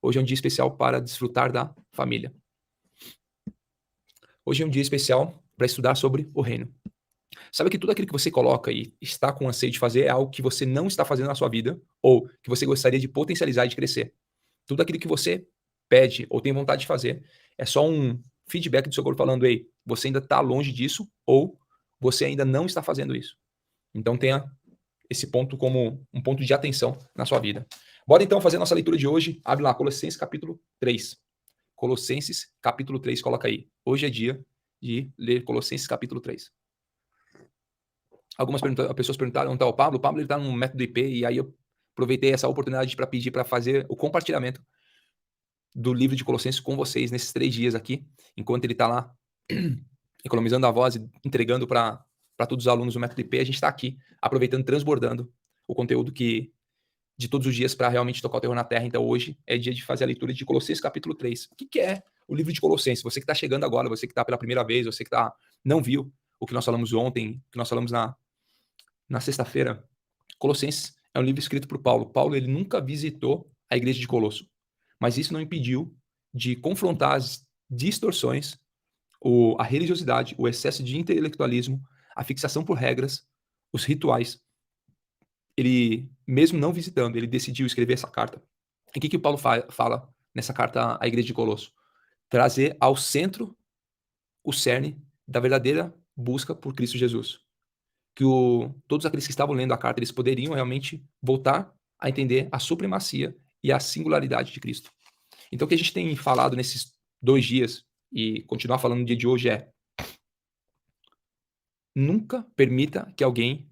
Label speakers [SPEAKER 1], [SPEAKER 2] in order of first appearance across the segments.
[SPEAKER 1] Hoje é um dia especial para desfrutar da família. Hoje é um dia especial para estudar sobre o reino. Sabe que tudo aquilo que você coloca e está com anseio de fazer é algo que você não está fazendo na sua vida ou que você gostaria de potencializar e de crescer. Tudo aquilo que você pede ou tem vontade de fazer é só um feedback do seu corpo falando: ei, você ainda está longe disso ou você ainda não está fazendo isso. Então tenha esse ponto como um ponto de atenção na sua vida. Bora então fazer a nossa leitura de hoje. Abre lá, Colossenses capítulo 3. Colossenses capítulo 3, coloca aí. Hoje é dia de ler Colossenses capítulo 3. Algumas pessoas perguntaram onde está o Pablo. O Pablo está no método IP e aí eu aproveitei essa oportunidade para pedir para fazer o compartilhamento do livro de Colossenses com vocês nesses 3 dias aqui, enquanto ele está lá economizando a voz e entregando para todos os alunos do método IP, a gente está aqui aproveitando, transbordando o conteúdo de todos os dias para realmente tocar o terror na terra. Então hoje é dia de fazer a leitura de Colossenses capítulo 3. O que é o livro de Colossenses? Você que está chegando agora, você que está pela primeira vez, você que não viu o que nós falamos ontem, o que nós falamos na sexta-feira. Colossenses é um livro escrito por Paulo. Paulo ele nunca visitou a igreja de Colosso, mas isso não impediu de confrontar as distorções, a religiosidade, o excesso de intelectualismo, a fixação por regras, os rituais. Ele, mesmo não visitando, ele decidiu escrever essa carta. E o que Paulo fala nessa carta à igreja de Colosso? Trazer ao centro o cerne da verdadeira busca por Cristo Jesus. Que todos aqueles que estavam lendo a carta, eles poderiam realmente voltar a entender a supremacia e a singularidade de Cristo. Então, o que a gente tem falado nesses 2 dias, e continuar falando no dia de hoje, é: nunca permita que alguém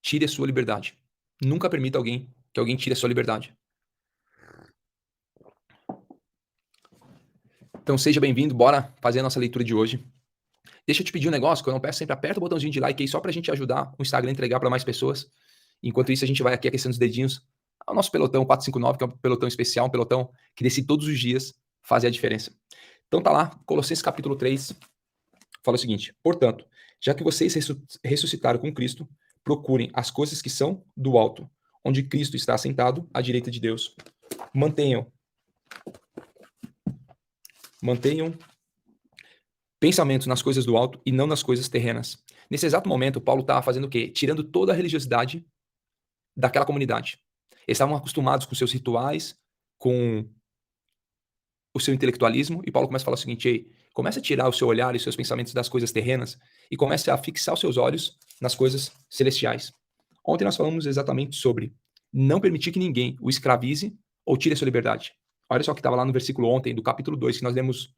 [SPEAKER 1] tire a sua liberdade. Nunca permita que alguém tire a sua liberdade. Então, seja bem-vindo, bora fazer a nossa leitura de hoje. Deixa eu te pedir um negócio, que eu não peço sempre, aperta o botãozinho de like aí, só pra gente ajudar o Instagram a entregar para mais pessoas. Enquanto isso, a gente vai aqui aquecendo os dedinhos ao nosso pelotão 459, que é um pelotão especial, um pelotão que decide todos os dias fazer a diferença. Então tá lá, Colossenses capítulo 3, fala o seguinte: portanto, já que vocês ressuscitaram com Cristo, procurem as coisas que são do alto, onde Cristo está assentado à direita de Deus. Mantenham pensamentos nas coisas do alto e não nas coisas terrenas. Nesse exato momento, Paulo estava fazendo o quê? Tirando toda a religiosidade daquela comunidade. Eles estavam acostumados com seus rituais, com o seu intelectualismo, e Paulo começa a falar o seguinte: ei, comece a tirar o seu olhar e os seus pensamentos das coisas terrenas e comece a fixar os seus olhos nas coisas celestiais. Ontem nós falamos exatamente sobre não permitir que ninguém o escravize ou tire a sua liberdade. Olha só o que estava lá no versículo ontem, do capítulo 2, que nós lemos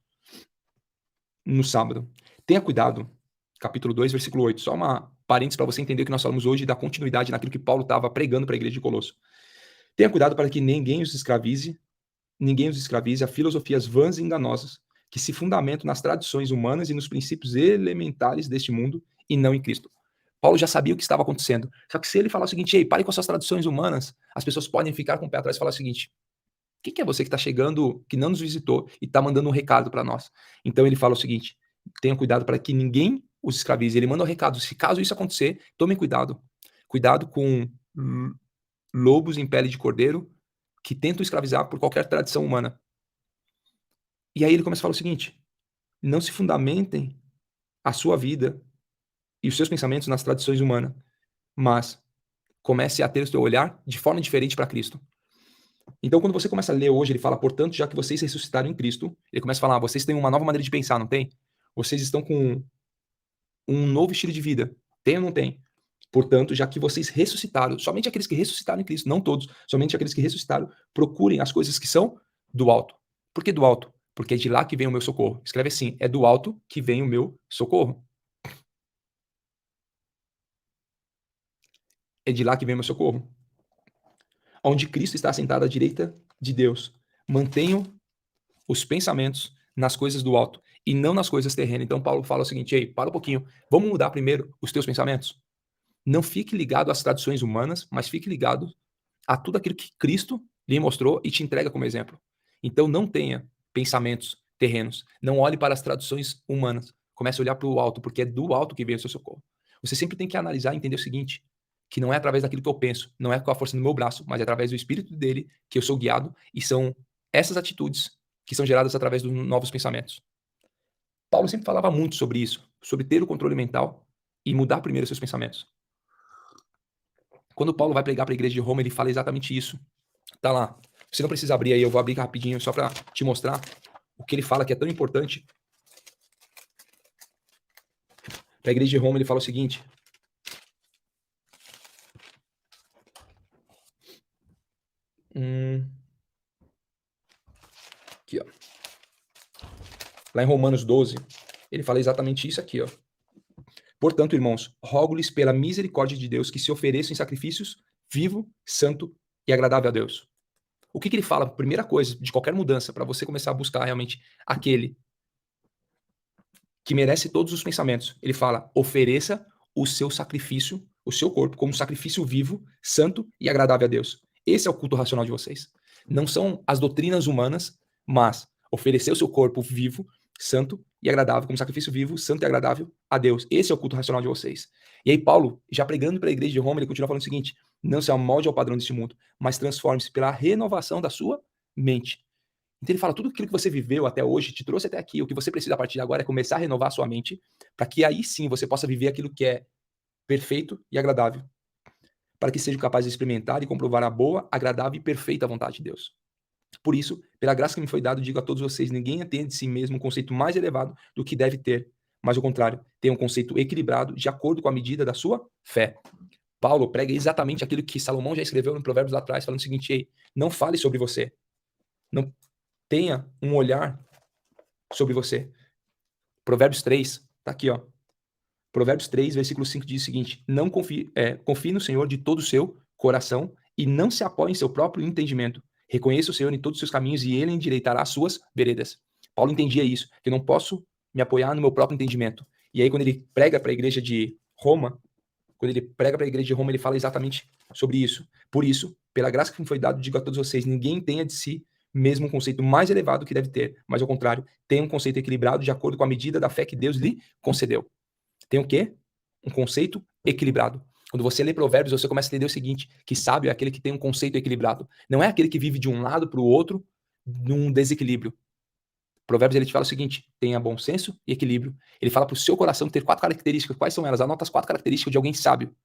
[SPEAKER 1] no sábado. Tenha cuidado, capítulo 2, versículo 8, só uma parênteses para você entender o que nós falamos hoje e dar continuidade naquilo que Paulo estava pregando para a igreja de Colosso. Tenha cuidado para que ninguém os escravize a filosofias vãs e enganosas, que se fundamentam nas tradições humanas e nos princípios elementares deste mundo e não em Cristo. Paulo já sabia o que estava acontecendo. Só que se ele falar o seguinte: ei, pare com as suas tradições humanas, as pessoas podem ficar com o pé atrás e falar o seguinte: quem que é você que está chegando, que não nos visitou e está mandando um recado para nós? Então ele fala o seguinte: tenha cuidado para que ninguém os escravize. Ele manda um recado: se caso isso acontecer, tomem cuidado. Cuidado com lobos em pele de cordeiro que tentam escravizar por qualquer tradição humana. E aí ele começa a falar o seguinte: não se fundamentem a sua vida e os seus pensamentos nas tradições humanas, mas comece a ter o seu olhar de forma diferente para Cristo. Então, quando você começa a ler hoje, ele fala: portanto, já que vocês ressuscitaram em Cristo, ele começa a falar: vocês têm uma nova maneira de pensar, não tem? Vocês estão com um novo estilo de vida. Tem ou não tem? Portanto, já que vocês ressuscitaram, somente aqueles que ressuscitaram em Cristo, não todos, somente aqueles que ressuscitaram, procurem as coisas que são do alto. Por que do alto? Porque é de lá que vem o meu socorro. Escreve assim: é do alto que vem o meu socorro. É de lá que vem o meu socorro. Onde Cristo está assentado à direita de Deus. Mantenham os pensamentos nas coisas do alto e não nas coisas terrenas. Então Paulo fala o seguinte: ei, para um pouquinho, vamos mudar primeiro os teus pensamentos? Não fique ligado às tradições humanas, mas fique ligado a tudo aquilo que Cristo lhe mostrou e te entrega como exemplo. Então não tenha pensamentos terrenos. Não olhe para as tradições humanas. Comece a olhar para o alto, porque é do alto que vem o seu socorro. Você sempre tem que analisar e entender o seguinte: que não é através daquilo que eu penso, não é com a força do meu braço, mas é através do Espírito dele que eu sou guiado e são essas atitudes que são geradas através dos novos pensamentos. Paulo sempre falava muito sobre isso, sobre ter o controle mental e mudar primeiro seus pensamentos. Quando Paulo vai pregar para a igreja de Roma, ele fala exatamente isso. Tá lá. Você não precisa abrir aí, eu vou abrir rapidinho só para te mostrar o que ele fala que é tão importante. Para a igreja de Roma, ele fala o seguinte. Aqui, ó. Lá em Romanos 12, ele fala exatamente isso aqui, ó. Portanto, irmãos, rogo-lhes pela misericórdia de Deus que se ofereçam em sacrifícios vivo, santo e agradável a Deus. O que ele fala? Primeira coisa, de qualquer mudança, para você começar a buscar realmente aquele que merece todos os pensamentos. Ele fala: ofereça o seu sacrifício, o seu corpo, como sacrifício vivo, santo e agradável a Deus. Esse é o culto racional de vocês. Não são as doutrinas humanas, mas oferecer o seu corpo vivo, santo e agradável, como sacrifício vivo, santo e agradável a Deus. Esse é o culto racional de vocês. E aí, Paulo, já pregando para a igreja de Roma, ele continua falando o seguinte: não se amolde ao padrão deste mundo, mas transforme-se pela renovação da sua mente. Então ele fala, tudo aquilo que você viveu até hoje te trouxe até aqui. O que você precisa a partir de agora é começar a renovar a sua mente, para que aí sim você possa viver aquilo que é perfeito e agradável, para que seja capaz de experimentar e comprovar a boa, agradável e perfeita vontade de Deus. Por isso, pela graça que me foi dada, digo a todos vocês, ninguém entende de si mesmo um conceito mais elevado do que deve ter, mas ao contrário, tem um conceito equilibrado de acordo com a medida da sua fé. Paulo prega exatamente aquilo que Salomão já escreveu no Provérbios lá atrás, falando o seguinte: ei, não fale sobre você, não tenha um olhar sobre você. Provérbios 3, tá aqui, ó. Provérbios 3, versículo 5 diz o seguinte: não confie no Senhor de todo o seu coração e não se apoie em seu próprio entendimento. Reconheça o Senhor em todos os seus caminhos e ele endireitará as suas veredas. Paulo entendia isso, que eu não posso me apoiar no meu próprio entendimento. E aí, quando ele prega para a igreja de Roma, ele fala exatamente sobre isso. Por isso, pela graça que me foi dada, digo a todos vocês, ninguém tenha de si mesmo um conceito mais elevado que deve ter, mas ao contrário, tenha um conceito equilibrado de acordo com a medida da fé que Deus lhe concedeu. Tem o quê? Um conceito equilibrado. Quando você lê Provérbios, você começa a entender o seguinte, que sábio é aquele que tem um conceito equilibrado. Não é aquele que vive de um lado para o outro num desequilíbrio. Provérbios ele te fala o seguinte: tenha bom senso e equilíbrio. Ele fala para o seu coração ter 4 características. Quais são elas? Anota as 4 características de alguém sábio.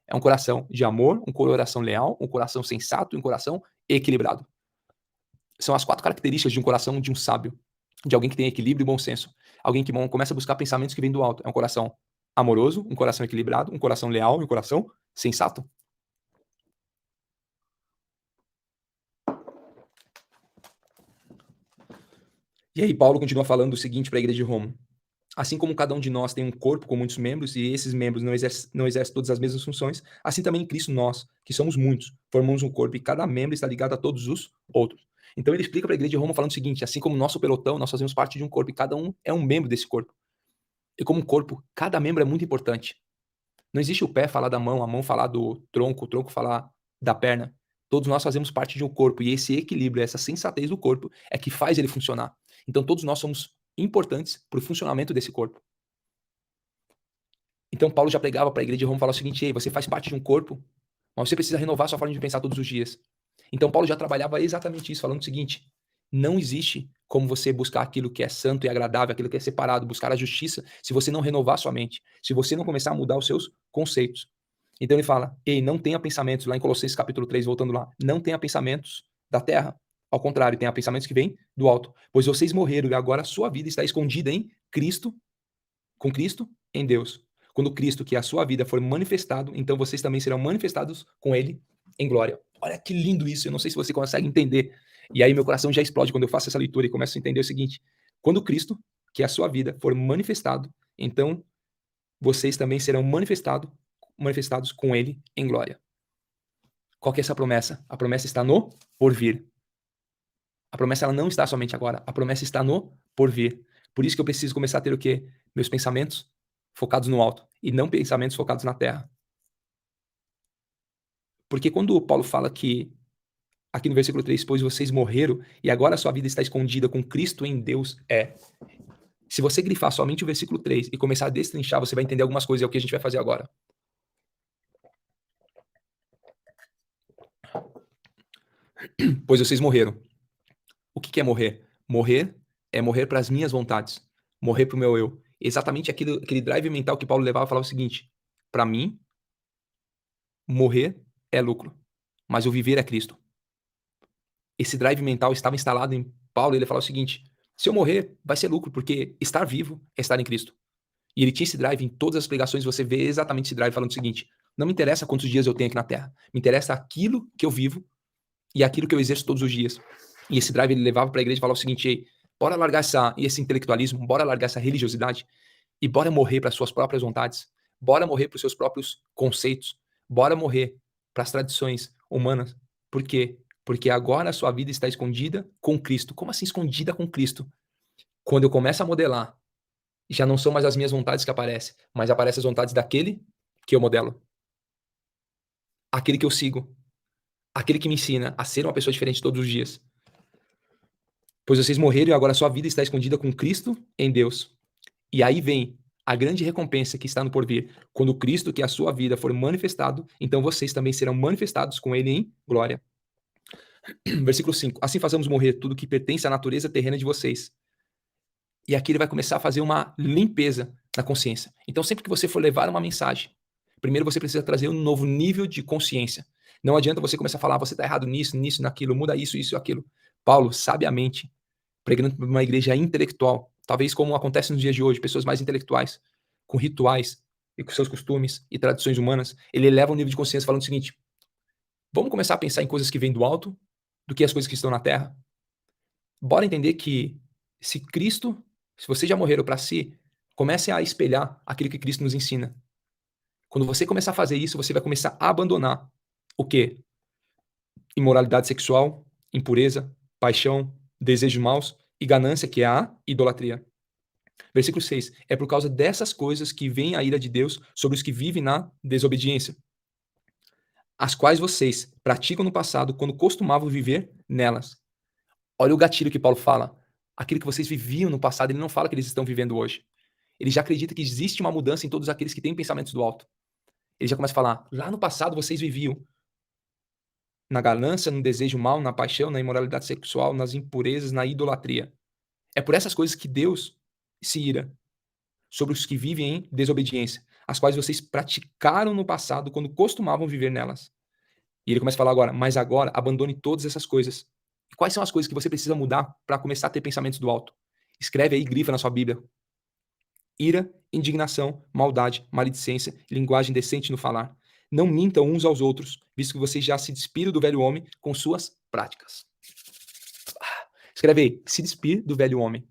[SPEAKER 1] É um coração de amor, um coração leal, um coração sensato e um coração equilibrado. São as 4 características de um coração de um sábio, de alguém que tem equilíbrio e bom senso. Alguém que começa a buscar pensamentos que vêm do alto. É um coração amoroso, um coração equilibrado, um coração leal e um coração sensato. E aí Paulo continua falando o seguinte para a igreja de Roma: assim como cada um de nós tem um corpo com muitos membros, e esses membros não exercem todas as mesmas funções, assim também em Cristo nós, que somos muitos, formamos um corpo e cada membro está ligado a todos os outros. Então ele explica para a igreja de Roma falando o seguinte: assim como nosso pelotão, nós fazemos parte de um corpo e cada um é um membro desse corpo. E como um corpo, cada membro é muito importante. Não existe o pé falar da mão, a mão falar do tronco, o tronco falar da perna. Todos nós fazemos parte de um corpo e esse equilíbrio, essa sensatez do corpo é que faz ele funcionar. Então todos nós somos importantes para o funcionamento desse corpo. Então Paulo já pregava para a igreja de Roma, falava o seguinte: ei, você faz parte de um corpo, mas você precisa renovar sua forma de pensar todos os dias. Então Paulo já trabalhava exatamente isso, falando o seguinte: não existe como você buscar aquilo que é santo e agradável, aquilo que é separado, buscar a justiça, se você não renovar sua mente, se você não começar a mudar os seus conceitos. Então ele fala: ei, não tenha pensamentos, lá em Colossenses capítulo 3, voltando lá, não tenha pensamentos da terra. Ao contrário, tenha pensamentos que vêm do alto. Pois vocês morreram e agora a sua vida está escondida em Cristo, com Cristo em Deus. Quando Cristo, que é a sua vida, for manifestado, então vocês também serão manifestados com ele em glória. Olha que lindo isso, eu não sei se você consegue entender. E aí meu coração já explode quando eu faço essa leitura e começo a entender o seguinte: quando Cristo, que é a sua vida, for manifestado, então vocês também serão manifestados com ele em glória. Qual que é essa promessa? A promessa está no porvir. A promessa ela não está somente agora, a promessa está no porvir. Por isso que eu preciso começar a ter o quê? Meus pensamentos focados no alto e não pensamentos focados na terra. Porque quando o Paulo fala que, aqui no versículo 3, pois vocês morreram e agora a sua vida está escondida com Cristo em Deus, se você grifar somente o versículo 3 e começar a destrinchar, você vai entender algumas coisas, é o que a gente vai fazer agora. Pois vocês morreram. que é morrer? Morrer é morrer para as minhas vontades, morrer para o meu eu. Exatamente aquele drive mental que Paulo levava, falava o seguinte: para mim, morrer é lucro, mas o viver é Cristo. Esse drive mental estava instalado em Paulo, e ele falava o seguinte: se eu morrer, vai ser lucro, porque estar vivo é estar em Cristo. E ele tinha esse drive em todas as pregações, você vê exatamente esse drive falando o seguinte: não me interessa quantos dias eu tenho aqui na Terra, me interessa aquilo que eu vivo e aquilo que eu exerço todos os dias. E esse drive ele levava para a igreja e falava o seguinte: ei, bora largar esse intelectualismo, bora largar essa religiosidade e bora morrer para suas próprias vontades, bora morrer para os seus próprios conceitos, bora morrer para as tradições humanas. Por quê? Porque agora a sua vida está escondida com Cristo. Como assim escondida com Cristo? Quando eu começo a modelar, já não são mais as minhas vontades que aparecem, mas aparecem as vontades daquele que eu modelo, aquele que eu sigo, aquele que me ensina a ser uma pessoa diferente todos os dias. Pois vocês morreram e agora a sua vida está escondida com Cristo em Deus. E aí vem a grande recompensa que está no porvir. Quando Cristo, que é a sua vida, for manifestado, então vocês também serão manifestados com ele em glória. Versículo 5. Assim fazemos morrer tudo que pertence à natureza terrena de vocês. E aqui ele vai começar a fazer uma limpeza na consciência. Então, sempre que você for levar uma mensagem, primeiro você precisa trazer um novo nível de consciência. Não adianta você começar a falar, você está errado nisso, nisso, naquilo, muda isso, isso, aquilo. Paulo, sabiamente, pregando para uma igreja intelectual, talvez como acontece nos dias de hoje, pessoas mais intelectuais, com rituais e com seus costumes e tradições humanas, ele eleva o nível de consciência falando o seguinte: vamos começar a pensar em coisas que vêm do alto do que as coisas que estão na terra. Bora entender que se Cristo, se vocês já morreram para si, comecem a espelhar aquilo que Cristo nos ensina. Quando você começar a fazer isso, você vai começar a abandonar o quê? Imoralidade sexual, impureza, paixão, desejos maus e ganância, que é a idolatria. Versículo 6. É por causa dessas coisas que vem a ira de Deus sobre os que vivem na desobediência, as quais vocês praticam no passado quando costumavam viver nelas. Olha o gatilho que Paulo fala. Aquilo que vocês viviam no passado, ele não fala que eles estão vivendo hoje. Ele já acredita que existe uma mudança em todos aqueles que têm pensamentos do alto. Ele já começa a falar: lá no passado vocês viviam na ganância, no desejo mal, na paixão, na imoralidade sexual, nas impurezas, na idolatria. É por essas coisas que Deus se ira sobre os que vivem em desobediência, as quais vocês praticaram no passado quando costumavam viver nelas. E ele começa a falar agora: mas agora abandone todas essas coisas. E quais são as coisas que você precisa mudar para começar a ter pensamentos do alto? Escreve aí, grifa na sua Bíblia: ira, indignação, maldade, maledicência, linguagem decente no falar. Não mintam uns aos outros, visto que vocês já se despiram do velho homem com suas práticas. Escreve aí: se despir do velho homem,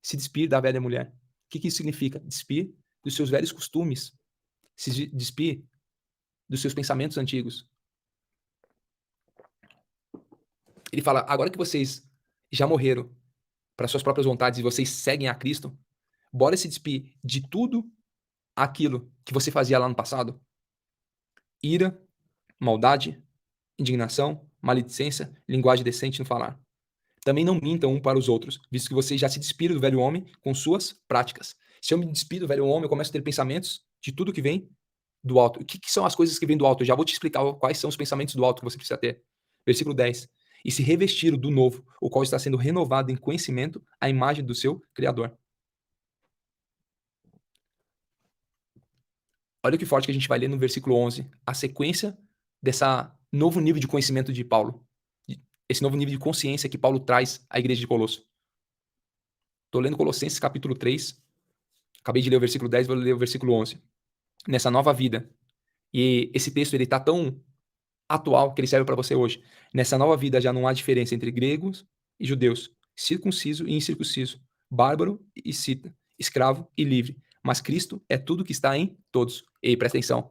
[SPEAKER 1] se despir da velha mulher. O que isso significa? Despir dos seus velhos costumes, se despir dos seus pensamentos antigos. Ele fala: agora que vocês já morreram para suas próprias vontades e vocês seguem a Cristo, bora se despir de tudo aquilo que você fazia lá no passado. Ira, maldade, indignação, maledicência, linguagem decente no falar. Também não mintam um para os outros, visto que vocês já se despiram do velho homem com suas práticas. Se eu me despido do velho homem, eu começo a ter pensamentos de tudo que vem do alto. O que são as coisas que vêm do alto? Eu já vou te explicar quais são os pensamentos do alto que você precisa ter. Versículo 10. E se revestiram do novo, o qual está sendo renovado em conhecimento à imagem do seu Criador. Olha que forte que a gente vai ler no versículo 11, a sequência dessa novo nível de conhecimento de Paulo. Esse novo nível de consciência que Paulo traz à igreja de Colosso. Estou lendo Colossenses capítulo 3, acabei de ler o versículo 10, vou ler o versículo 11. Nessa nova vida. E esse texto ele está tão atual que ele serve para você hoje. Nessa nova vida já não há diferença entre gregos e judeus, circunciso e incircunciso, bárbaro e cita, escravo e livre. Mas Cristo é tudo que está em todos. E presta atenção.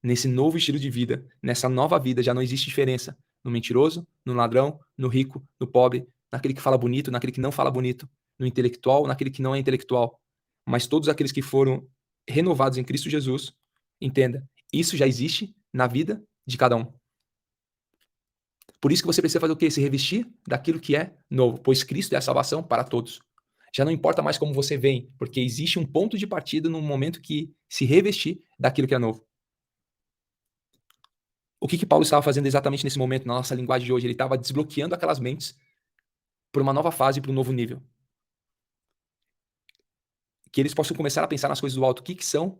[SPEAKER 1] Nesse novo estilo de vida, nessa nova vida, já não existe diferença no mentiroso, no ladrão, no rico, no pobre, naquele que fala bonito, naquele que não fala bonito, no intelectual, naquele que não é intelectual. Mas todos aqueles que foram renovados em Cristo Jesus, entenda, isso já existe na vida de cada um. Por isso que você precisa fazer o quê? Se revestir daquilo que é novo, pois Cristo é a salvação para todos. Já não importa mais como você vem, porque existe um ponto de partida no momento que se revestir daquilo que é novo. O que Paulo estava fazendo exatamente nesse momento, na nossa linguagem de hoje? Ele estava desbloqueando aquelas mentes por uma nova fase, para um novo nível. Que eles possam começar a pensar nas coisas do alto. O que são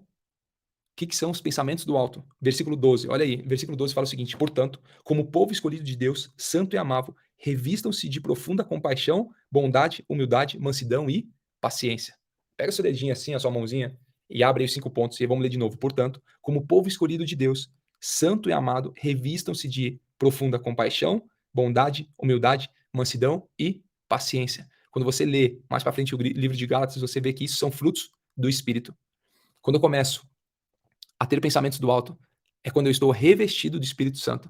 [SPEAKER 1] os pensamentos do alto? Versículo 12, olha aí, versículo 12 fala o seguinte: portanto, como povo escolhido de Deus, santo e amável, revistam-se de profunda compaixão, bondade, humildade, mansidão e paciência. Pega seu dedinho assim, a sua mãozinha, e abre aí os 5 pontos, e vamos ler de novo. Portanto, como povo escolhido de Deus, santo e amado, revistam-se de profunda compaixão, bondade, humildade, mansidão e paciência. Quando você lê mais para frente o livro de Gálatas, você vê que isso são frutos do Espírito. Quando eu começo a ter pensamentos do alto, é quando eu estou revestido do Espírito Santo,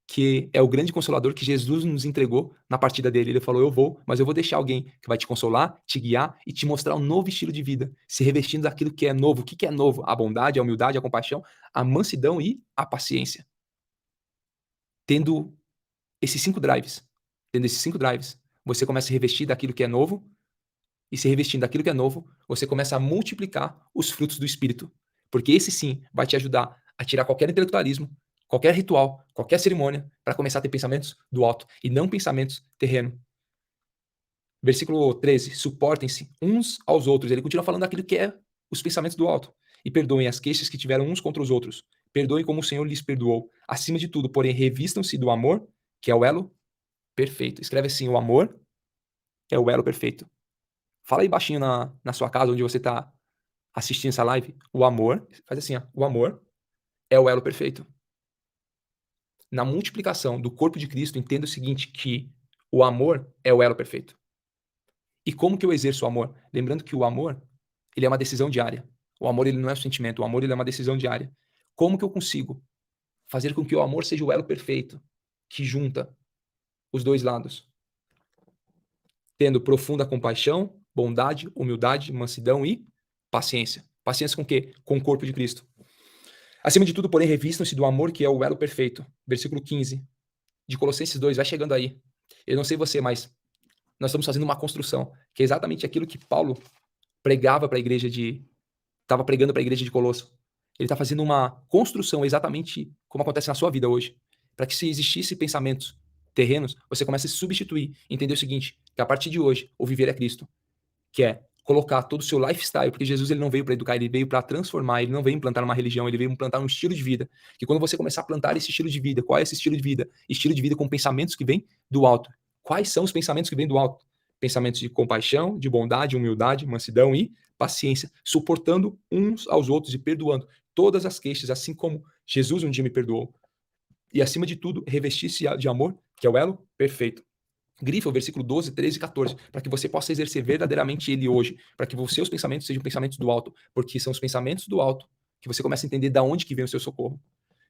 [SPEAKER 1] que é o grande consolador que Jesus nos entregou na partida dele. Ele falou: eu vou, mas eu vou deixar alguém que vai te consolar, te guiar e te mostrar um novo estilo de vida, se revestindo daquilo que é novo. O que é novo? A bondade, a humildade, a compaixão, a mansidão e a paciência. Tendo esses 5 drives, você começa a se revestir daquilo que é novo, e se revestindo daquilo que é novo, você começa a multiplicar os frutos do Espírito. Porque esse sim vai te ajudar a tirar qualquer intelectualismo, qualquer ritual, qualquer cerimônia, para começar a ter pensamentos do alto e não pensamentos terreno. Versículo 13: suportem-se uns aos outros. Ele continua falando daquilo que é os pensamentos do alto. E perdoem as queixas que tiveram uns contra os outros. Perdoem como o Senhor lhes perdoou. Acima de tudo, porém, revistam-se do amor, que é o elo perfeito. Escreve assim: o amor é o elo perfeito. Fala aí baixinho na sua casa, onde você está assistindo essa live. O amor, faz assim, ó, o amor é o elo perfeito. Na multiplicação do corpo de Cristo, entenda o seguinte, que o amor é o elo perfeito. E como que eu exerço o amor? Lembrando que o amor, ele é uma decisão diária. O amor, ele não é um sentimento, o amor, ele é uma decisão diária. Como que eu consigo fazer com que o amor seja o elo perfeito, que junta os dois lados? Tendo profunda compaixão, bondade, humildade, mansidão e paciência. Paciência com o quê? Com o corpo de Cristo. Acima de tudo, porém, revistam-se do amor que é o elo perfeito. Versículo 15 de Colossenses 2, vai chegando aí. Eu não sei você, mas nós estamos fazendo uma construção, que é exatamente aquilo que Paulo pregava para a igreja estava pregando para a igreja de Colosso. Ele está fazendo uma construção exatamente como acontece na sua vida hoje. Para que se existisse pensamentos terrenos, você comece a se substituir. Entender o seguinte, que a partir de hoje, o viver é Cristo. Que é colocar todo o seu lifestyle, porque Jesus ele não veio para educar, ele veio para transformar, ele não veio implantar uma religião, ele veio implantar um estilo de vida. Que quando você começar a plantar esse estilo de vida, qual é esse estilo de vida? Estilo de vida com pensamentos que vêm do alto. Quais são os pensamentos que vêm do alto? Pensamentos de compaixão, de bondade, humildade, mansidão e paciência, suportando uns aos outros e perdoando todas as queixas, assim como Jesus um dia me perdoou. E acima de tudo, revestir-se de amor, que é o elo perfeito. Grifa o versículo 12, 13 e 14, para que você possa exercer verdadeiramente ele hoje, para que os seus pensamentos sejam pensamentos do alto, porque são os pensamentos do alto que você começa a entender de onde que vem o seu socorro.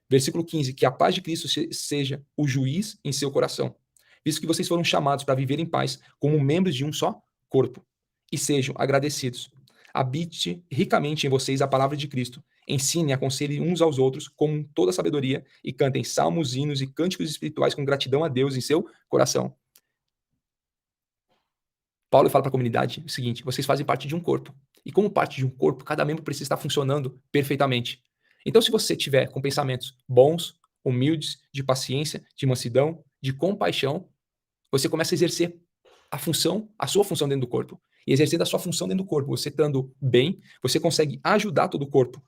[SPEAKER 1] Versículo 15, que a paz de Cristo seja o juiz em seu coração, visto que vocês foram chamados para viver em paz como membros de um só corpo, e sejam agradecidos. Habite ricamente em vocês a palavra de Cristo, ensinem e aconselhem uns aos outros com toda a sabedoria e cantem salmos, hinos e cânticos espirituais com gratidão a Deus em seu coração. Paulo fala para a comunidade o seguinte: vocês fazem parte de um corpo. E como parte de um corpo, cada membro precisa estar funcionando perfeitamente. Então, se você tiver com pensamentos bons, humildes, de paciência, de mansidão, de compaixão, você começa a exercer a sua função dentro do corpo. E exercendo a sua função dentro do corpo, você estando bem, você consegue ajudar todo o corpo.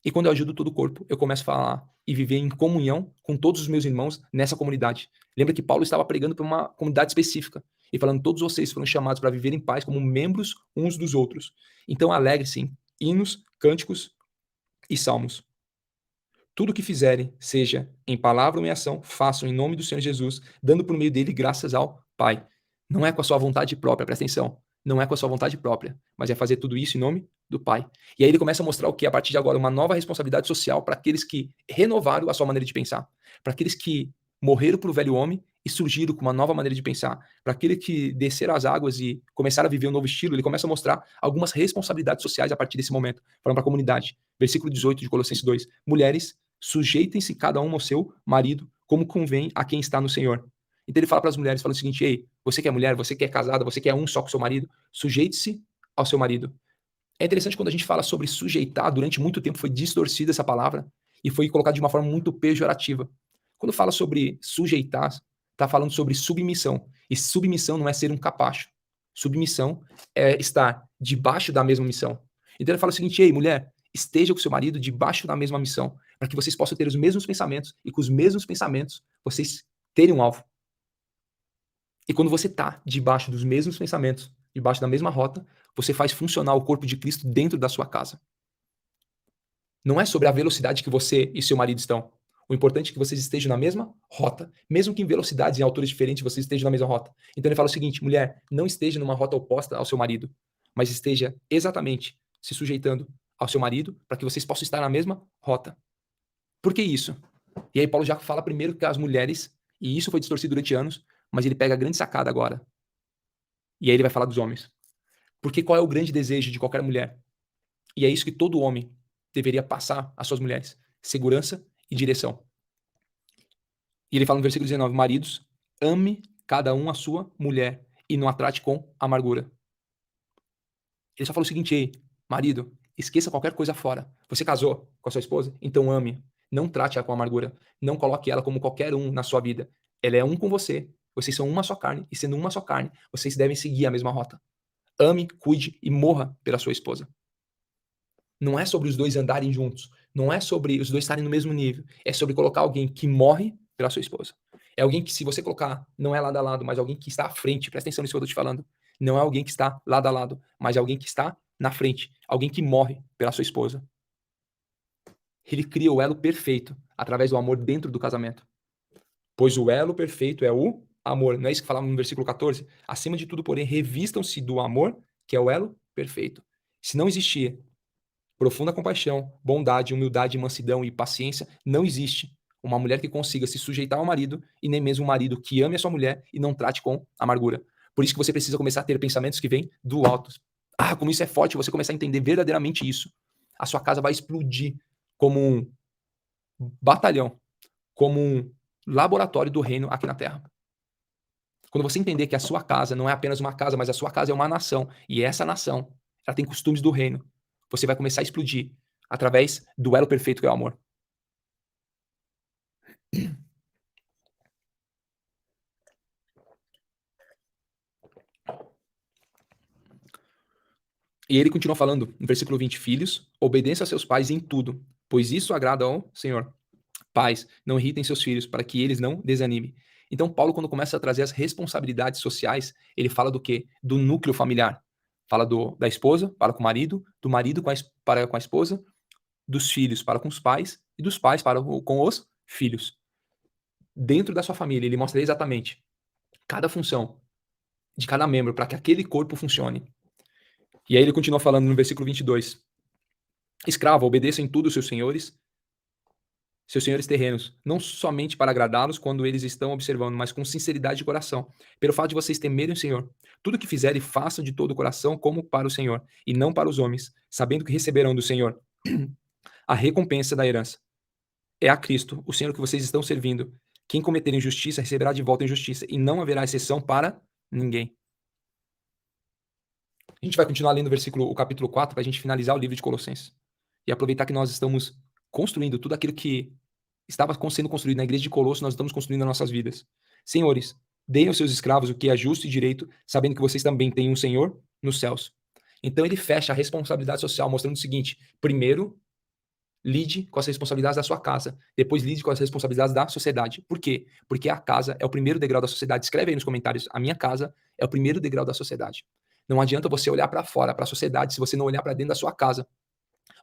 [SPEAKER 1] E quando eu ajudo todo o corpo, eu começo a falar e viver em comunhão com todos os meus irmãos nessa comunidade. Lembra que Paulo estava pregando para uma comunidade específica e falando: todos vocês foram chamados para viver em paz como membros uns dos outros. Então alegre-se em hinos, cânticos e salmos. Tudo o que fizerem, seja em palavra ou em ação, façam em nome do Senhor Jesus, dando por meio dele graças ao Pai. Não é com a sua vontade própria, presta atenção. Não é com a sua vontade própria, mas é fazer tudo isso em nome do Pai. E aí ele começa a mostrar o que, a partir de agora, uma nova responsabilidade social para aqueles que renovaram a sua maneira de pensar, para aqueles que morreram para o velho homem e surgiram com uma nova maneira de pensar, para aquele que desceram as águas e começaram a viver um novo estilo. Ele começa a mostrar algumas responsabilidades sociais a partir desse momento, falando para a comunidade. Versículo 18 de Colossenses 2. Mulheres, sujeitem-se cada uma ao seu marido, como convém a quem está no Senhor. Então ele fala para as mulheres, fala o seguinte: ei, você que é mulher, você que é casada, você que é um só com seu marido, sujeite-se ao seu marido. É interessante quando a gente fala sobre sujeitar, durante muito tempo foi distorcida essa palavra e foi colocada de uma forma muito pejorativa. Quando fala sobre sujeitar, Está falando sobre submissão. E submissão não é ser um capacho. Submissão é estar debaixo da mesma missão. Então ele fala o seguinte: ei, mulher, esteja com seu marido debaixo da mesma missão, para que vocês possam ter os mesmos pensamentos e com os mesmos pensamentos vocês terem um alvo. E quando você está debaixo dos mesmos pensamentos, debaixo da mesma rota, você faz funcionar o corpo de Cristo dentro da sua casa. Não é sobre a velocidade que você e seu marido estão. O importante é que vocês estejam na mesma rota. Mesmo que em velocidades e alturas diferentes, vocês estejam na mesma rota. Então ele fala o seguinte: mulher, não esteja numa rota oposta ao seu marido, mas esteja exatamente se sujeitando ao seu marido para que vocês possam estar na mesma rota. Por que isso? E aí Paulo já fala primeiro que as mulheres, e isso foi distorcido durante anos, mas ele pega a grande sacada agora. E aí ele vai falar dos homens. Porque qual é o grande desejo de qualquer mulher? E é isso que todo homem deveria passar às suas mulheres: segurança e direção. E ele fala no versículo 19: maridos, ame cada um a sua mulher e não a trate com amargura. Ele só fala o seguinte: ei, marido, esqueça qualquer coisa fora. Você casou com a sua esposa? Então ame. Não trate-a com amargura. Não coloque ela como qualquer um na sua vida. Ela é um com você. Vocês são uma só carne. E sendo uma só carne, vocês devem seguir a mesma rota. Ame, cuide e morra pela sua esposa. Não é sobre os dois andarem juntos. Não é sobre os dois estarem no mesmo nível. É sobre colocar alguém que morre pela sua esposa. É alguém que, se você colocar, não é lado a lado, mas alguém que está à frente. Presta atenção nisso que eu estou te falando. Não é alguém que está lado a lado, mas é alguém que está na frente. Alguém que morre pela sua esposa. Ele cria o elo perfeito através do amor dentro do casamento. Pois o elo perfeito é o amor. Não é isso que falava no versículo 14? Acima de tudo, porém, revistam-se do amor, que é o elo perfeito. Se não existir profunda compaixão, bondade, humildade, mansidão e paciência, não existe uma mulher que consiga se sujeitar ao marido e nem mesmo um marido que ame a sua mulher e não trate com amargura. Por isso que você precisa começar a ter pensamentos que vêm do alto. Ah, como isso é forte, você começar a entender verdadeiramente isso. A sua casa vai explodir como um batalhão, como um laboratório do reino aqui na Terra. Quando você entender que a sua casa não é apenas uma casa, mas a sua casa é uma nação, e essa nação, ela tem costumes do reino, você vai começar a explodir através do elo perfeito que é o amor. E ele continua falando no versículo 20: filhos, obedeçam a seus pais em tudo, pois isso agrada ao Senhor. Pais, não irritem seus filhos, para que eles não desanimem. Então, Paulo, quando começa a trazer as responsabilidades sociais, ele fala do quê? Do núcleo familiar. Fala da esposa para com o marido, do marido para com a esposa, dos filhos para com os pais e dos pais para com os filhos. Dentro da sua família, ele mostra exatamente cada função de cada membro para que aquele corpo funcione. E aí ele continua falando no versículo 22: escravo, obedeça em tudo seus senhores terrenos, não somente para agradá-los quando eles estão observando, mas com sinceridade de coração, pelo fato de vocês temerem o Senhor. Tudo que fizerem, façam de todo o coração como para o Senhor, e não para os homens, sabendo que receberão do Senhor a recompensa da herança. É a Cristo, o Senhor que vocês estão servindo. Quem cometer injustiça receberá de volta injustiça, e não haverá exceção para ninguém. A gente vai continuar lendo o capítulo 4 para a gente finalizar o livro de Colossenses. E aproveitar que nós estamos construindo tudo aquilo que estava sendo construído na igreja de Colosso, nós estamos construindo nas nossas vidas. Senhores, deem aos seus escravos o que é justo e direito, sabendo que vocês também têm um Senhor nos céus. Então ele fecha a responsabilidade social mostrando o seguinte: primeiro, lide com as responsabilidades da sua casa, depois lide com as responsabilidades da sociedade. Por quê? Porque a casa é o primeiro degrau da sociedade. Escreve aí nos comentários: a minha casa é o primeiro degrau da sociedade. Não adianta você olhar para fora, para a sociedade, se você não olhar para dentro da sua casa.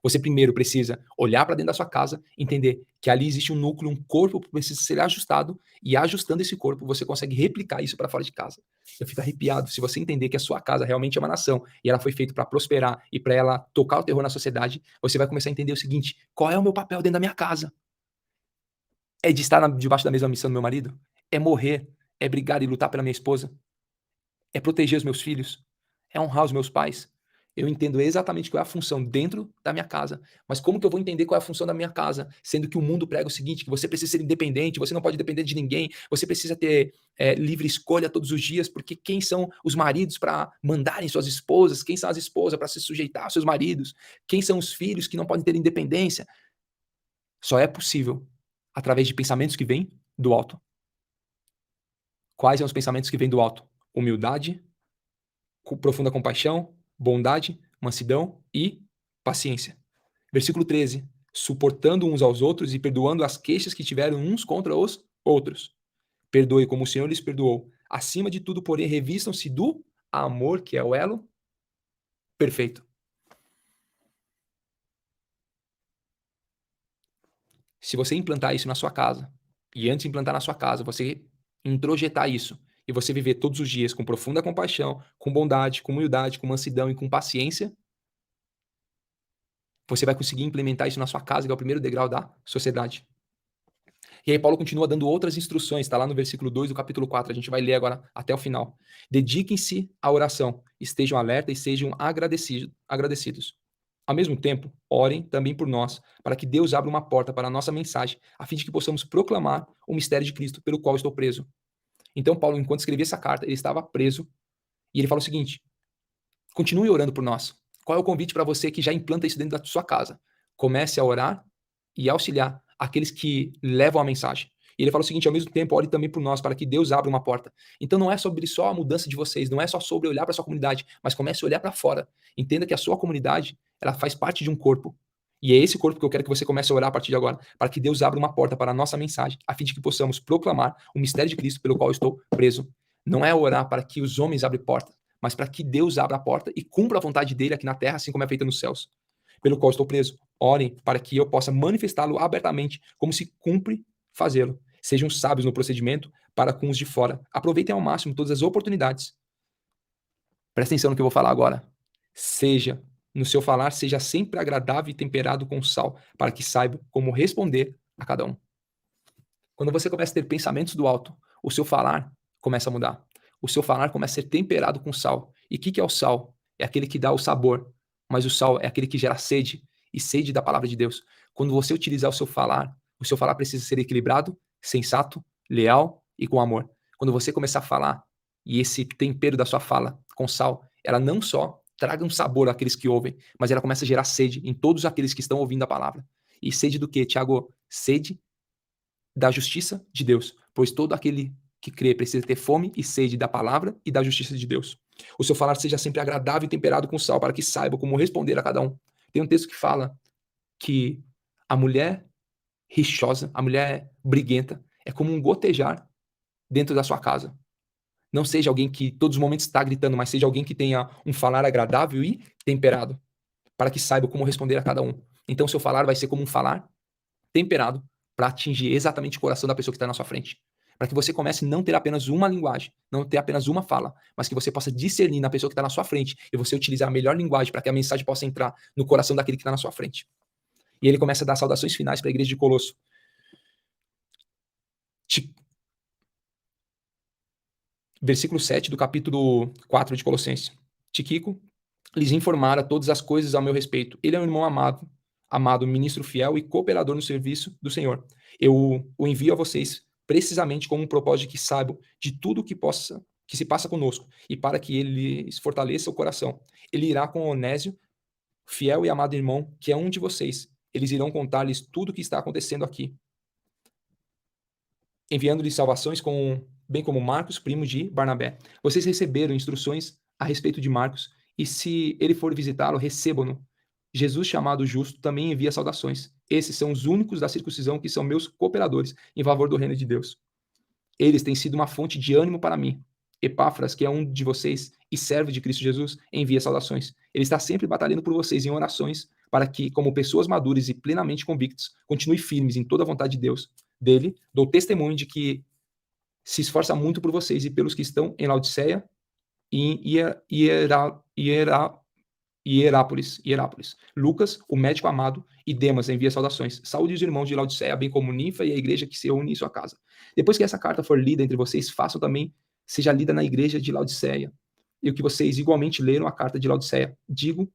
[SPEAKER 1] Você primeiro precisa olhar para dentro da sua casa, entender que ali existe um núcleo, um corpo que precisa ser ajustado, e ajustando esse corpo, você consegue replicar isso para fora de casa. Eu fico arrepiado se você entender que a sua casa realmente é uma nação e ela foi feita para prosperar e para ela tocar o terror na sociedade. Você vai começar a entender o seguinte: qual é o meu papel dentro da minha casa? É de estar debaixo da mesma missão do meu marido? É morrer? É brigar e lutar pela minha esposa? É proteger os meus filhos? É honrar os meus pais? Eu entendo exatamente qual é a função dentro da minha casa. Mas como que eu vou entender qual é a função da minha casa? Sendo que o mundo prega o seguinte, que você precisa ser independente, você não pode depender de ninguém, você precisa ter livre escolha todos os dias, porque quem são os maridos para mandarem suas esposas? Quem são as esposas para se sujeitar aos seus maridos? Quem são os filhos que não podem ter independência? Só é possível através de pensamentos que vêm do alto. Quais são os pensamentos que vêm do alto? Humildade, profunda compaixão, bondade, mansidão e paciência. Versículo 13. Suportando uns aos outros e perdoando as queixas que tiveram uns contra os outros. Perdoe como o Senhor lhes perdoou. Acima de tudo, porém, revistam-se do amor, que é o elo perfeito. Se você implantar isso na sua casa, e antes de implantar na sua casa, você introjetar isso, e você viver todos os dias com profunda compaixão, com bondade, com humildade, com mansidão e com paciência, você vai conseguir implementar isso na sua casa, que é o primeiro degrau da sociedade. E aí Paulo continua dando outras instruções, está lá no versículo 2 do capítulo 4, a gente vai ler agora até o final. Dediquem-se à oração, estejam alerta e sejam agradecidos. Ao mesmo tempo, orem também por nós, para que Deus abra uma porta para a nossa mensagem, a fim de que possamos proclamar o mistério de Cristo, pelo qual estou preso. Então Paulo, enquanto escrevia essa carta, ele estava preso, e ele fala o seguinte: continue orando por nós. Qual é o convite para você que já implanta isso dentro da sua casa? Comece a orar e auxiliar aqueles que levam a mensagem. E ele fala o seguinte: ao mesmo tempo, ore também por nós, para que Deus abra uma porta. Então não é sobre só a mudança de vocês, não é só sobre olhar para a sua comunidade, mas comece a olhar para fora. Entenda que a sua comunidade, ela faz parte de um corpo. E é esse corpo que eu quero que você comece a orar a partir de agora, para que Deus abra uma porta para a nossa mensagem, a fim de que possamos proclamar o mistério de Cristo pelo qual eu estou preso. Não é orar para que os homens abrem porta, mas para que Deus abra a porta e cumpra a vontade dele aqui na terra, assim como é feita nos céus, pelo qual estou preso. Orem para que eu possa manifestá-lo abertamente, como se cumpre fazê-lo. Sejam sábios no procedimento para com os de fora. Aproveitem ao máximo todas as oportunidades. Presta atenção no que eu vou falar agora. No seu falar, seja sempre agradável e temperado com sal, para que saiba como responder a cada um. Quando você começa a ter pensamentos do alto, o seu falar começa a mudar. O seu falar começa a ser temperado com sal. E o que é o sal? É aquele que dá o sabor, mas o sal é aquele que gera sede, e sede da palavra de Deus. Quando você utilizar o seu falar precisa ser equilibrado, sensato, leal e com amor. Quando você começar a falar, e esse tempero da sua fala com sal, ela não só traga um sabor àqueles que ouvem, mas ela começa a gerar sede em todos aqueles que estão ouvindo a palavra. E sede do quê, Tiago? Sede da justiça de Deus, pois todo aquele que crê precisa ter fome e sede da palavra e da justiça de Deus. O seu falar seja sempre agradável e temperado com sal, para que saiba como responder a cada um. Tem um texto que fala que a mulher rixosa, a mulher briguenta, é como um gotejar dentro da sua casa. Não seja alguém que todos os momentos está gritando, mas seja alguém que tenha um falar agradável e temperado, para que saiba como responder a cada um. Então, seu falar vai ser como um falar temperado, para atingir exatamente o coração da pessoa que está na sua frente. Para que você comece a não ter apenas uma linguagem, não ter apenas uma fala, mas que você possa discernir na pessoa que está na sua frente e você utilizar a melhor linguagem para que a mensagem possa entrar no coração daquele que está na sua frente. E ele começa a dar saudações finais para a igreja de Colosso. Versículo 7 do capítulo 4 de Colossenses. Tiquico lhes informara todas as coisas ao meu respeito. Ele é um irmão amado, ministro fiel e cooperador no serviço do Senhor. Eu o envio a vocês precisamente com um propósito de que saibam de tudo que se passa conosco e para que ele lhes fortaleça o coração. Ele irá com Onésio, fiel e amado irmão, que é um de vocês. Eles irão contar-lhes tudo o que está acontecendo aqui, enviando-lhes salvações bem como Marcos, primo de Barnabé. Vocês receberam instruções a respeito de Marcos, e se ele for visitá-lo, recebam-no. Jesus, chamado Justo, também envia saudações. Esses são os únicos da circuncisão que são meus cooperadores em favor do reino de Deus. Eles têm sido uma fonte de ânimo para mim. Epáfras, que é um de vocês e servo de Cristo Jesus, envia saudações. Ele está sempre batalhando por vocês em orações, para que, como pessoas maduras e plenamente convictos, continue firmes em toda a vontade de Deus. Dele, dou testemunho de que se esforça muito por vocês e pelos que estão em Laodiceia e em Hierápolis. Lucas, o médico amado, e Demas envia saudações. Saúde os irmãos de Laodiceia, bem como Ninfa e a igreja que se reúne em sua casa. Depois que essa carta for lida entre vocês, façam também, seja lida na igreja de Laodiceia. E o que vocês igualmente leram a carta de Laodiceia. Digo,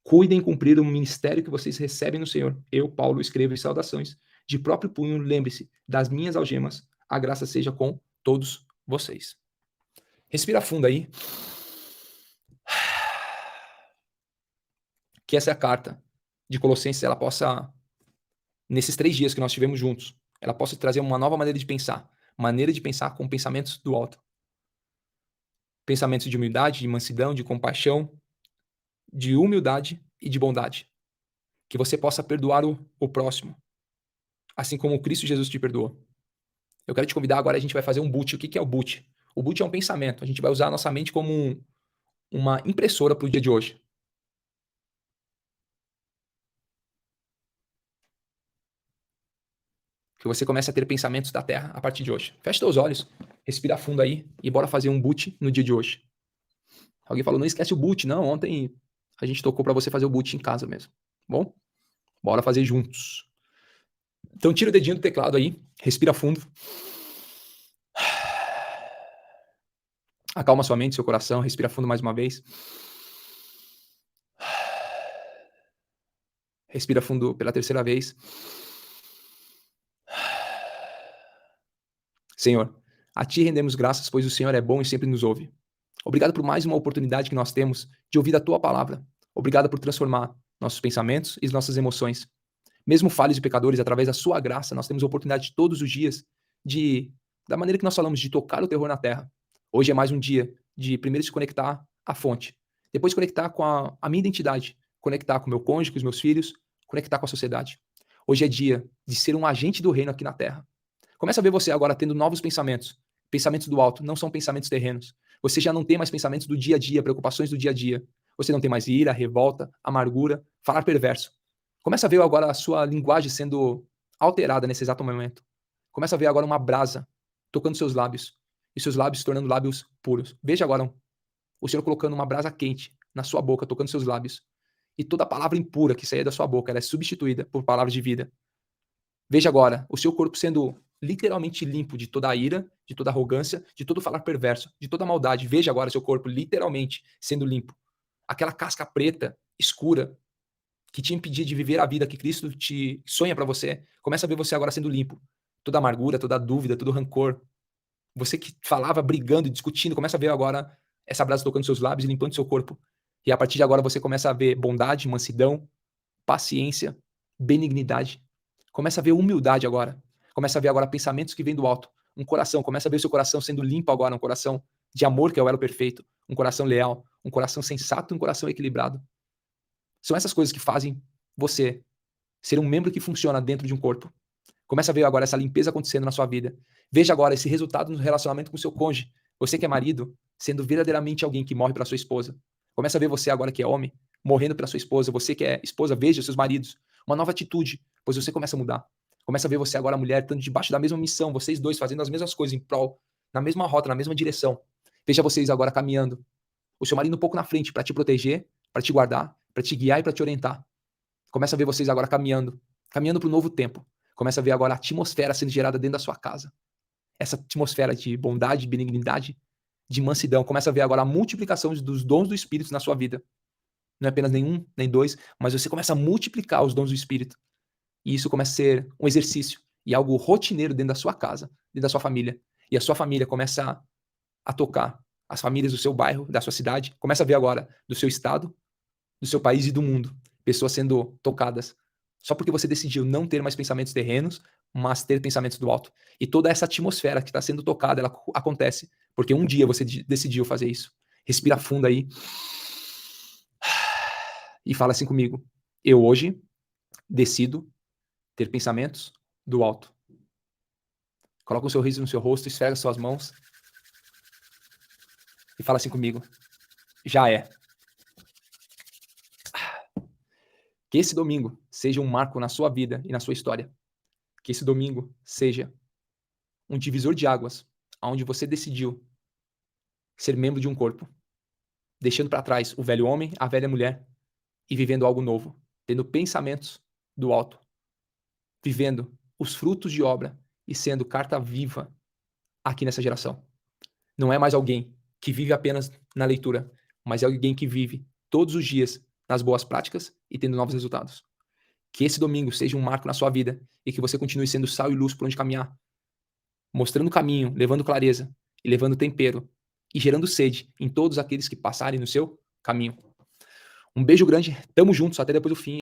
[SPEAKER 1] cuidem em cumprir o ministério que vocês recebem no Senhor. Eu, Paulo, escrevo em saudações. De próprio punho, lembre-se das minhas algemas. A graça seja com todos vocês. Respira fundo aí. Que essa carta de Colossenses, ela possa, nesses 3 dias que nós tivemos juntos, ela possa trazer uma nova maneira de pensar, maneira de pensar com pensamentos do alto. Pensamentos de humildade, de mansidão, de compaixão, de humildade e de bondade. Que você possa perdoar o próximo, assim como Cristo Jesus te perdoou. Eu quero te convidar agora, a gente vai fazer um boot. O que é o boot? O boot é um pensamento. A gente vai usar a nossa mente como uma impressora para o dia de hoje. Que você comece a ter pensamentos da Terra a partir de hoje. Feche seus olhos, respira fundo aí e bora fazer um boot no dia de hoje. Alguém falou, não esquece o boot. Não, ontem a gente tocou para você fazer o boot em casa mesmo. Bom? Bora fazer juntos. Então tira o dedinho do teclado aí, respira fundo. Acalma sua mente, seu coração, respira fundo mais uma vez. Respira fundo pela terceira vez. Senhor, a Ti rendemos graças, pois o Senhor é bom e sempre nos ouve. Obrigado por mais uma oportunidade que nós temos de ouvir a Tua palavra. Obrigado por transformar nossos pensamentos e nossas emoções. Mesmo falhos e pecadores, através da Sua graça, nós temos a oportunidade todos os dias da maneira que nós falamos, de tocar o terror na terra. Hoje é mais um dia de primeiro se conectar à fonte, depois conectar com a minha identidade, conectar com o meu cônjuge, com os meus filhos, conectar com a sociedade. Hoje é dia de ser um agente do reino aqui na terra. Começa a ver você agora tendo novos pensamentos. Pensamentos do alto, não são pensamentos terrenos. Você já não tem mais pensamentos do dia a dia, preocupações do dia a dia. Você não tem mais ira, revolta, amargura, falar perverso. Começa a ver agora a sua linguagem sendo alterada nesse exato momento. Começa a ver agora uma brasa tocando seus lábios. E seus lábios se tornando lábios puros. Veja agora o Senhor colocando uma brasa quente na sua boca, tocando seus lábios. E toda palavra impura que saía da sua boca, ela é substituída por palavras de vida. Veja agora o seu corpo sendo literalmente limpo de toda a ira, de toda a arrogância, de todo falar perverso, de toda a maldade. Veja agora seu corpo literalmente sendo limpo. Aquela casca preta, escura, que te impedia de viver a vida que Cristo te sonha para você, começa a ver você agora sendo limpo. Toda amargura, toda dúvida, todo rancor. Você que falava brigando e discutindo, começa a ver agora essa brasa tocando seus lábios e limpando seu corpo. E a partir de agora você começa a ver bondade, mansidão, paciência, benignidade. Começa a ver humildade agora. Começa a ver agora pensamentos que vêm do alto. Um coração, começa a ver seu coração sendo limpo agora, um coração de amor, que é o elo perfeito. Um coração leal, um coração sensato, um coração equilibrado. São essas coisas que fazem você ser um membro que funciona dentro de um corpo. Começa a ver agora essa limpeza acontecendo na sua vida. Veja agora esse resultado no relacionamento com o seu cônjuge. Você que é marido, sendo verdadeiramente alguém que morre pela sua esposa. Começa a ver você agora que é homem, morrendo pela sua esposa. Você que é esposa, veja seus maridos. Uma nova atitude, pois você começa a mudar. Começa a ver você agora, mulher, estando debaixo da mesma missão. Vocês dois fazendo as mesmas coisas em prol, na mesma rota, na mesma direção. Veja vocês agora caminhando. O seu marido um pouco na frente para te proteger, para te guardar, para te guiar e para te orientar. Começa a ver vocês agora caminhando para um novo tempo. Começa a ver agora a atmosfera sendo gerada dentro da sua casa. Essa atmosfera de bondade, de benignidade, de mansidão. Começa a ver agora a multiplicação dos dons do Espírito na sua vida. Não é apenas nenhum, nem dois, mas você começa a multiplicar os dons do Espírito. E isso começa a ser um exercício e algo rotineiro dentro da sua casa, dentro da sua família. E a sua família começa a tocar as famílias do seu bairro, da sua cidade. Começa a ver agora do seu estado, do seu país e do mundo. Pessoas sendo tocadas. Só porque você decidiu não ter mais pensamentos terrenos, mas ter pensamentos do alto. E toda essa atmosfera que está sendo tocada, ela acontece porque um dia você decidiu fazer isso. Respira fundo aí. E fala assim comigo. Eu hoje decido ter pensamentos do alto. Coloca um sorriso no seu rosto, esfrega suas mãos. E fala assim comigo. Já é. Que esse domingo seja um marco na sua vida e na sua história. Que esse domingo seja um divisor de águas, onde você decidiu ser membro de um corpo, deixando para trás o velho homem, a velha mulher, e vivendo algo novo, tendo pensamentos do alto, vivendo os frutos de obra e sendo carta viva aqui nessa geração. Não é mais alguém que vive apenas na leitura, mas é alguém que vive todos os dias nas boas práticas e tendo novos resultados. Que esse domingo seja um marco na sua vida e que você continue sendo sal e luz por onde caminhar, mostrando o caminho, levando clareza e levando tempero e gerando sede em todos aqueles que passarem no seu caminho. Um beijo grande, tamo juntos, até depois do fim.